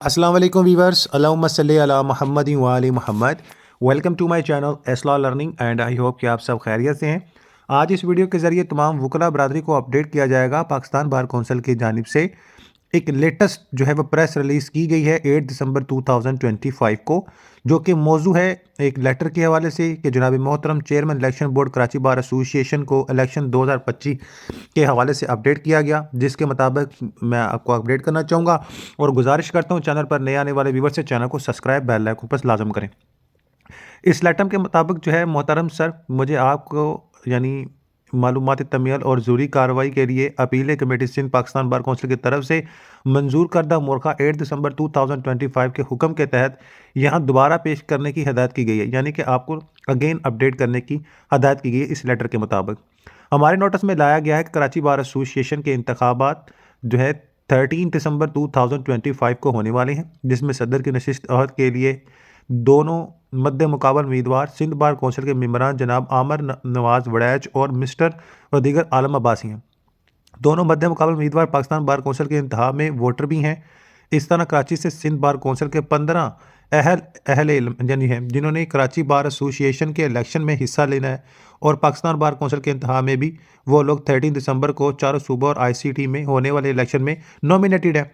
السلام علیکم ویورس، اللہم صلی علی محمد و آل محمد۔ ویلکم ٹو مائی چینل ایس لا لرننگ اینڈ آئی ہوپ کہ آپ سب خیریت سے ہیں۔ آج اس ویڈیو کے ذریعے تمام وکلاء برادری کو اپڈیٹ کیا جائے گا پاکستان بار کونسل کی جانب سے ایک لیٹسٹ جو ہے وہ پریس ریلیز کی گئی ہے 8 دسمبر 2025 کو، جو کہ موضوع ہے ایک لیٹر کے حوالے سے کہ جناب محترم چیئرمین الیکشن بورڈ کراچی بار ایسوسی ایشن کو الیکشن 2025 کے حوالے سے اپڈیٹ کیا گیا، جس کے مطابق میں آپ کو اپڈیٹ کرنا چاہوں گا اور گزارش کرتا ہوں چینل پر نئے آنے والے ویور سے چینل کو سبسکرائب بیل آئیکن پر لازم کریں۔ اس لیٹر کے مطابق جو ہے محترم سر، مجھے آپ کو یعنی معلوماتی تمیل اور ضروری کارروائی کے لیے appeal committee Sindh Pakistan bar council کی طرف سے منظور کردہ مورخہ 8 دسمبر 2025 کے حکم کے تحت یہاں دوبارہ پیش کرنے کی ہدایت کی گئی ہے، یعنی کہ آپ کو اگین اپڈیٹ کرنے کی ہدایت کی گئی ہے۔ اس لیٹر کے مطابق ہمارے نوٹس میں لایا گیا ہے کہ کراچی بار ایسوسی ایشن کے انتخابات جو ہے 13 دسمبر 2025 کو ہونے والے ہیں، جس میں صدر کی نشست عہد کے لیے دونوں مد مقابل امیدوار سندھ بار کونسل کے ممبران جناب عامر نواز وڑیچ اور مسٹر و دیگر عالم عباسی ہیں۔ دونوں مد مقابل امیدوار پاکستان بار کونسل کے انتخاب میں ووٹر بھی ہیں۔ اس طرح کراچی سے سندھ بار کونسل کے 15 اہل علم یعنی ہیں جنہوں نے کراچی بار ایسوسی ایشن کے الیکشن میں حصہ لینا ہے، اور پاکستان بار کونسل کے انتخاب میں بھی وہ لوگ 13 دسمبر کو چاروں صوبوں اور آئی سی ٹی میں ہونے والے الیکشن میں نومینیٹڈ ہیں۔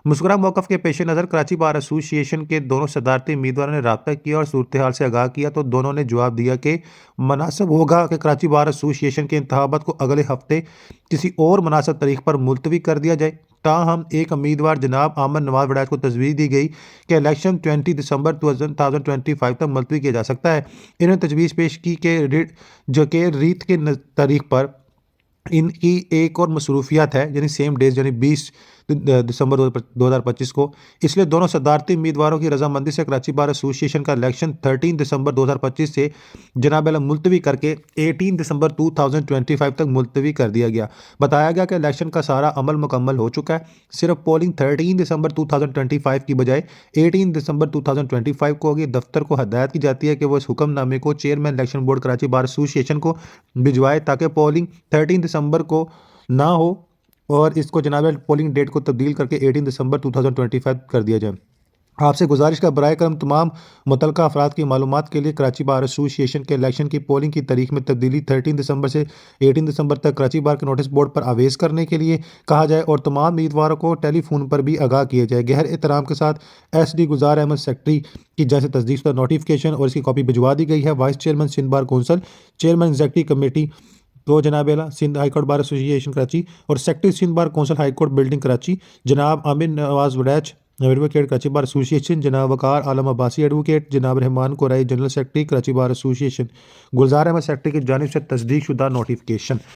مذکورہ موقف کے پیش نظر کراچی بار ایسوسی ایشن کے دونوں صدارتی امیدواروں نے رابطہ کیا اور صورتحال سے آگاہ کیا، تو دونوں نے جواب دیا کہ مناسب ہوگا کہ کراچی بار ایسوسی ایشن کے انتخابات کو اگلے ہفتے کسی اور مناسب تاریخ پر ملتوی کر دیا جائے۔ تاہم ایک امیدوار جناب عامر نواز وڑیچ کو تجویز دی گئی کہ الیکشن 20 دسمبر 2025 تک ملتوی کیا جا سکتا ہے۔ انہوں نے تجویز پیش کی کہ ریت کے تاریخ پر ان کی ایک اور مصروفیات ہے، یعنی سیم ڈیز یعنی 20 دسمبر 2025 کو، اس لیے دونوں صدارتی امیدواروں کی رضامندی سے کراچی بار ایسوسی ایشن کا الیکشن 13 دسمبر 2025 سے جناب ملتوی کر کے 18 دسمبر 2025 تک ملتوی کر دیا گیا۔ بتایا گیا کہ الیکشن کا سارا عمل مکمل ہو چکا ہے، صرف پولنگ 13 دسمبر 2025 کی بجائے 18 دسمبر 2025 کو ہوگی۔ دفتر کو ہدایت کی جاتی ہے کہ وہ اس حکم نامے کو چیئرمین الیکشن بورڈ کراچی بار ایسوسی ایشن کو بھجوائے تاکہ پولنگ 13 دسمبر کو نہ ہو، اور اس کو جناب پولنگ ڈیٹ کو تبدیل کر کے 18 دسمبر 2025 کر دیا جائے۔ آپ سے گزارش کا برائے کرم تمام متعلقہ افراد کی معلومات کے لیے کراچی بار ایسوسی ایشن کے الیکشن کی پولنگ کی تاریخ میں تبدیلی 13 دسمبر سے 18 دسمبر تک کراچی بار کے نوٹس بورڈ پر آویز کرنے کے لیے کہا جائے، اور تمام امیدواروں کو ٹیلی فون پر بھی آگاہ کیا جائے۔ گہر احترام کے ساتھ S D Gulzar Ahmed secretary کی جانب سے تصدیق شدہ نوٹیفکیشن اور اس کی کاپی بھجوا دی گئی ہے۔ Vice chairman Sindh bar council, chairman executive committee تو جناب سندھ ہائی کورٹ بار ایسوسی ایشن کراچی، اور secretary Sindh bar council high court building Karachi جناب عامر نواز وڑیچ ایڈوکیٹ کراچی بار ایسوسی ایشن، جناب وقار عالم عباسی ایڈوکیٹ، جناب رحمان کورائی جنرل سیکرٹری کراچی بار ایسوسی ایشن۔ گلزار احمد سیکرٹری کی جانب سے تصدیق شدہ نوٹیفکیشن۔